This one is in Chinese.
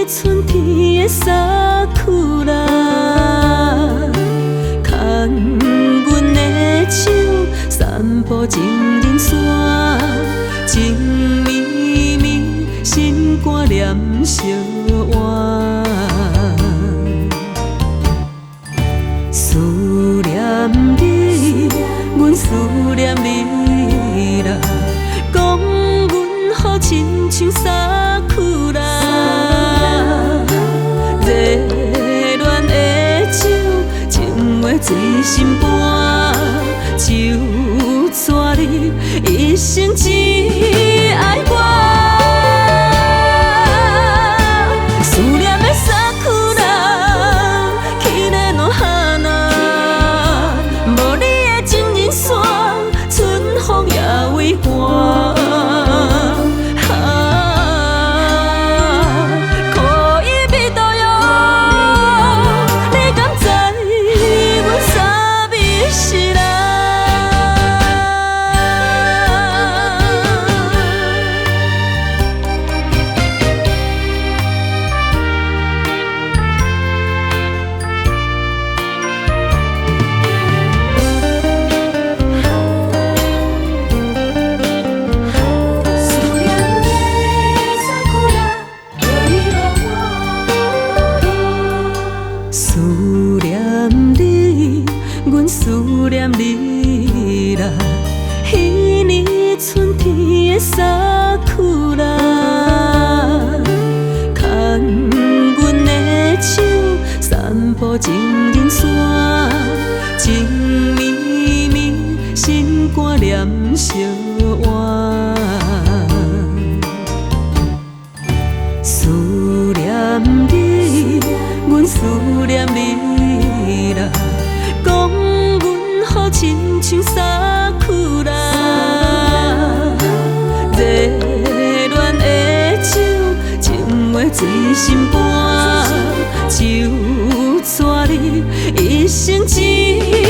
春天的萨库拉，牵阮的手，散步情人山，情绵绵，心肝念相换。思念你，阮思念你啦，讲阮好亲像萨库拉。热恋的手，情话醉心肝，就带你一生只爱我。思念的萨库拉，去年落下那，无你的情人山，春风也为寒。思念你，阮思念你啦，彼年春天的萨库拉，牵阮的手，散步情人山，情绵绵，心肝念相换。思念你，阮思念你啦，讲阮好亲像萨库拉。热恋的手，情话醉心肝，就带你一生只。